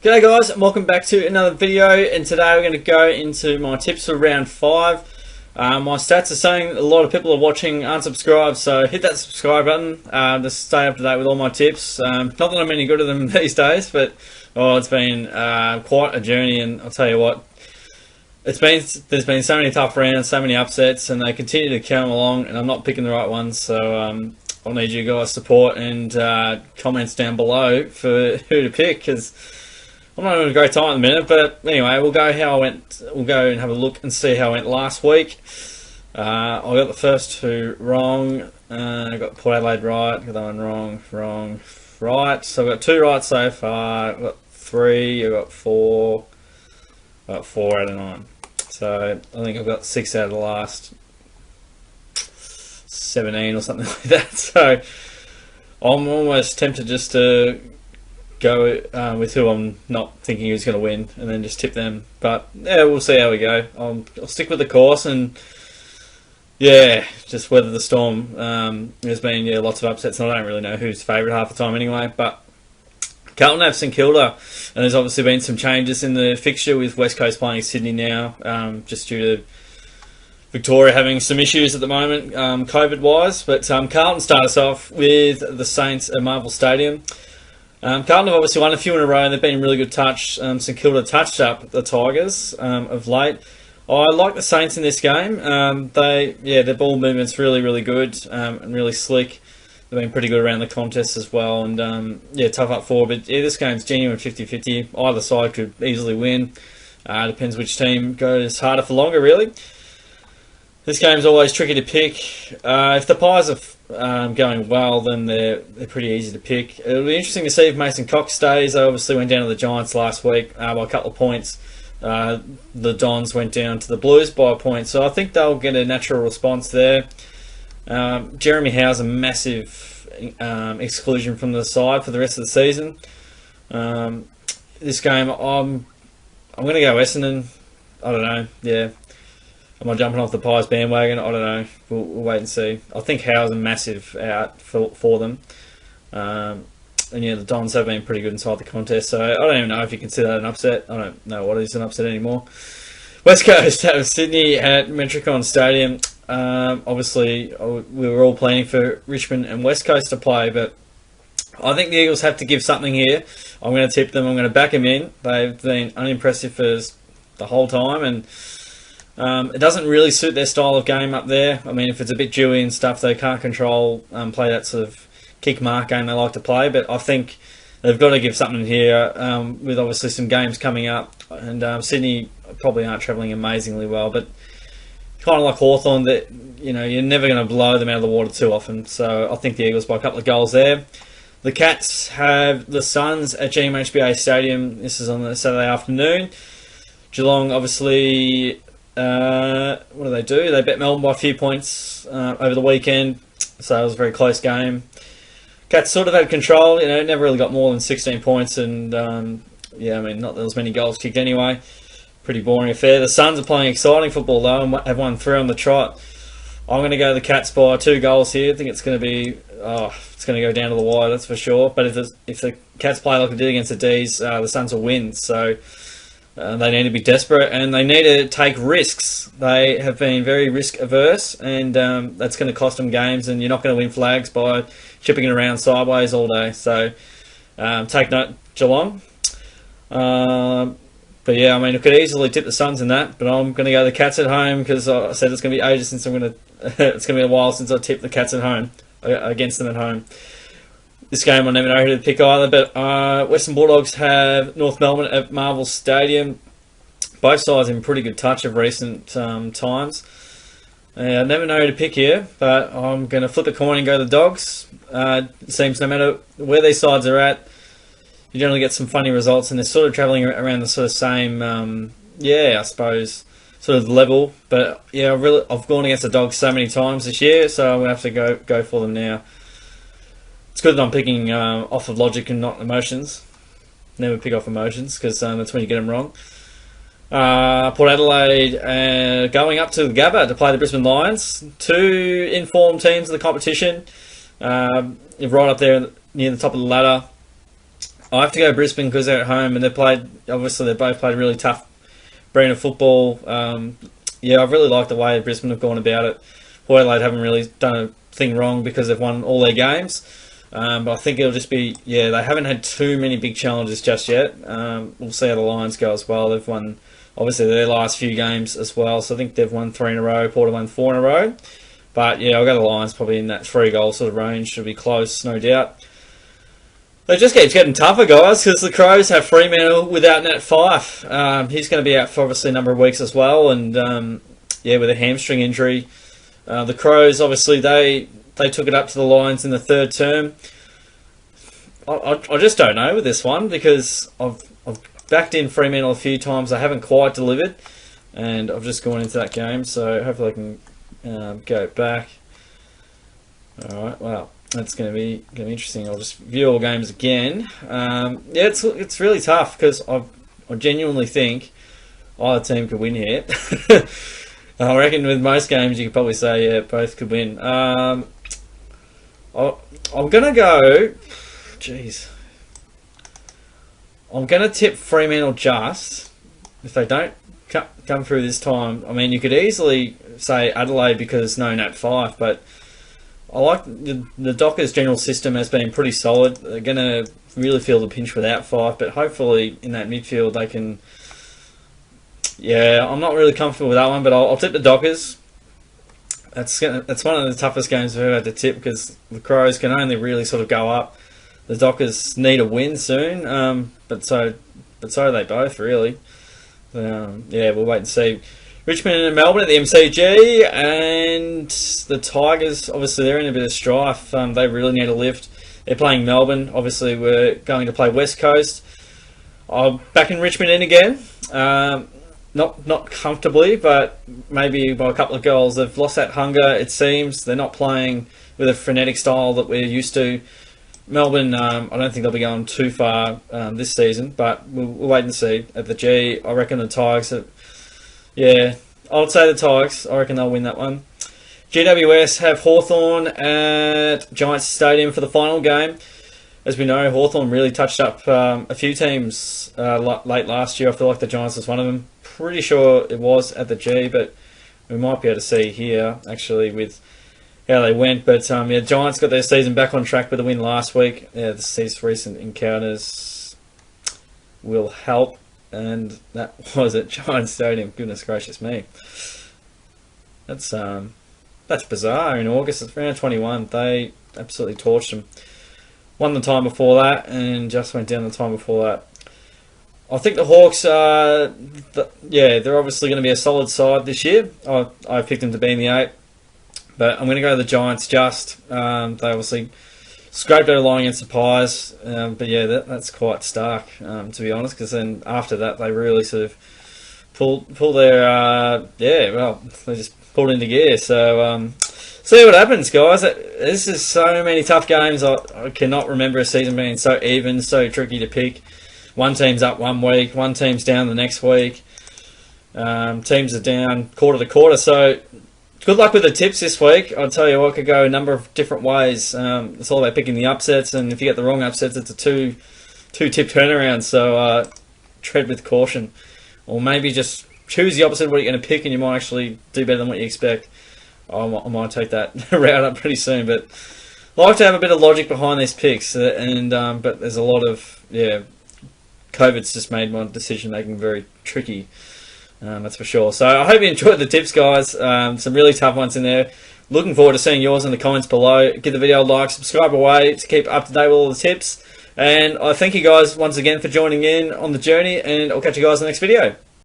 G'day guys, and welcome back to another video, and today we're going to go into my tips for round 5. My stats are saying a lot of people are watching aren't subscribed, so hit that subscribe button to stay up to date with all my tips. Not that I'm any good at them these days, but it's been quite a journey, and I'll tell you what, there's been so many tough rounds, so many upsets, and they continue to come along, and I'm not picking the right ones, so I'll need you guys' support and comments down below for who to pick, because I'm not having a great time at the minute. But anyway, we'll go and have a look and see how I went last week. I got the first two wrong. I got Port Adelaide right, got that one wrong, right. So I've got 2 right so far. I've got 3, I've got 4. I got 4 out of 9. So I think I've got 6 out of the last 17 or something like that. So I'm almost tempted just to go with who I'm not thinking who's going to win, and then just tip them. But yeah, we'll see how we go. I'll stick with the course and just weather the storm. There's been lots of upsets, and I don't really know who's favourite half the time anyway. But Carlton have St Kilda, and there's obviously been some changes in the fixture with West Coast playing Sydney now, just due to Victoria having some issues at the moment, COVID-wise. But Carlton start us off with the Saints at Marvel Stadium. Carlton have obviously won a few in a row, and they've been in really good touch. St Kilda touched up the Tigers of late. I like the Saints in this game. Their ball movement's really good and really slick. They've been pretty good around the contest as well, and tough up forward. But this game's genuine 50-50. Either side could easily win. Depends which team goes harder for longer, really. This game's always tricky to pick. If the Pies are going well, then they're pretty easy to pick. It'll be interesting to see if Mason Cox stays. They obviously went down to the Giants last week by a couple of points. The Dons went down to the Blues by a point, so I think they'll get a natural response there. Jeremy Howe's a massive exclusion from the side for the rest of the season. This game, I'm going to go Essendon. I don't know. Yeah. Am I jumping off the Pies bandwagon? I don't know. We'll wait and see. I think Howe's a massive out for them. The Dons have been pretty good inside the contest, so I don't even know if you consider that an upset. I don't know what is an upset anymore. West Coast out of Sydney at Metricon Stadium. Obviously, we were all planning for Richmond and West Coast to play, but I think the Eagles have to give something here. I'm going to tip them. I'm going to back them in. They've been unimpressive for the whole time, and it doesn't really suit their style of game up there. I mean, if it's a bit dewy and stuff, they can't control, play that sort of kick mark game they like to play. But I think they've got to give something here, with obviously some games coming up. And Sydney probably aren't travelling amazingly well, but kind of like Hawthorn, that you're never going to blow them out of the water too often. So I think the Eagles by a couple of goals there. The Cats have the Suns at GMHBA Stadium. This is on the Saturday afternoon. Geelong, obviously, what do? They bet Melbourne by a few points over the weekend, so it was a very close game. Cats sort of had control, never really got more than 16 points, and not that there was many goals kicked anyway. Pretty boring affair. The Suns are playing exciting football though, and have won 3 on the trot. I'm going to go the Cats by 2 goals here. I think it's going to be, it's going to go down to the wire, that's for sure. But if the Cats play like they did against the D's, the Suns will win. So they need to be desperate, and they need to take risks. They have been very risk averse, and that's going to cost them games, and you're not going to win flags by chipping it around sideways all day. So take note, Geelong. But yeah, I mean, I could easily tip the Suns in that, but I'm going to go the Cats at home, because I said it's going to be ages since it's going to be a while since I tipped the Cats at home, against them at home. This game I never know who to pick either, but Western Bulldogs have North Melbourne at Marvel Stadium. Both sides in pretty good touch of recent times. I never know who to pick here, but I'm going to flip a coin and go the Dogs. It seems no matter where these sides are at, you generally get some funny results, and they're sort of travelling around the sort of same, I suppose, sort of level. But yeah, I've gone against the Dogs so many times this year, so I'm going to have to go for them now. It's good that I'm picking off of logic and not emotions. Never pick off emotions, because that's when you get them wrong. Port Adelaide going up to the Gabba to play the Brisbane Lions. 2 informed teams in the competition. Right up there near the top of the ladder. I have to go Brisbane because they're at home and they both played really tough brand of football. Yeah, I really like the way Brisbane have gone about it. Port Adelaide haven't really done a thing wrong because they've won all their games. But I think it'll just be, yeah, they haven't had too many big challenges just yet. We'll see how the Lions go as well. They've won, obviously, their last few games as well. So I think they've won 3 in a row. Port have won 4 in a row. But yeah, I'll go the Lions probably in that 3-goal sort of range. Should be close, no doubt. It just keeps getting tougher, guys, because the Crows have Fremantle without Nat Fyfe. He's going to be out for obviously a number of weeks as well, and yeah, with a hamstring injury. The Crows, obviously, they took it up to the Lions in the third term. I just don't know with this one because I've backed in Fremantle a few times. I haven't quite delivered, and I've just gone into that game, so hopefully I can go back. All right, well. That's going to be interesting. I'll just view all games again. Yeah, it's really tough because I genuinely think either team could win here. I reckon with most games you could probably say yeah, both could win. I'm going to go. Jeez, I'm going to tip Fremantle just if they don't come through this time. I mean, you could easily say Adelaide because no Nat Fyfe, but I like the Dockers' general system has been pretty solid. They're going to really feel the pinch without Fyfe, but hopefully in that midfield they can... Yeah, I'm not really comfortable with that one, but I'll tip the Dockers. That's one of the toughest games I've ever had to tip because the Crows can only really sort of go up. The Dockers need a win soon, but so do they both, really. Yeah, we'll wait and see. Richmond and Melbourne at the MCG, and the Tigers, obviously they're in a bit of strife. They really need a lift. They're playing Melbourne. Obviously we're going to play West Coast. I'm back in Richmond in again. Not comfortably, but maybe by a couple of goals. They've lost that hunger, it seems. They're not playing with a frenetic style that we're used to. Melbourne, I don't think they'll be going too far this season, but we'll wait and see. At the G, I reckon the Tigers have... Yeah, I'll say the Tigers. I reckon they'll win that one. GWS have Hawthorn at Giants Stadium for the final game. As we know, Hawthorn really touched up a few teams late last year. I feel like the Giants was one of them. Pretty sure it was at the G, but we might be able to see here, actually, with how they went. But yeah, Giants got their season back on track with a win last week. Yeah, these recent encounters will help. And that was at Giants Stadium. Goodness gracious me. That's bizarre. In August, it's round 21. They absolutely torched them. Won the time before that, and just went down the time before that. I think the Hawks are, they're obviously going to be a solid side this year. I picked them to be in the 8, but I'm going to go to the Giants just. They obviously scraped over the line against the Pies, but yeah, that's quite stark, to be honest, because then after that they really sort of pulled their, they just pulled into gear. So see what happens, guys. This is so many tough games. I cannot remember a season being so even, so tricky to pick. One team's up one week, one team's down the next week. Teams are down quarter to quarter, so... Good luck with the tips this week. I'll tell you what, could go a number of different ways. It's all about picking the upsets, and if you get the wrong upsets, it's a two-tip turnaround. So tread with caution, or maybe just choose the opposite of what you're going to pick, and you might actually do better than what you expect. I might take that route up pretty soon, but I like to have a bit of logic behind these picks, but there's a lot of COVID's just made my decision making very tricky. That's for sure. So I hope you enjoyed the tips, guys. Some really tough ones in there. Looking forward to seeing yours in the comments below. Give the video a like, subscribe away to keep up to date with all the tips. And I thank you guys once again for joining in on the journey, and I'll catch you guys in the next video.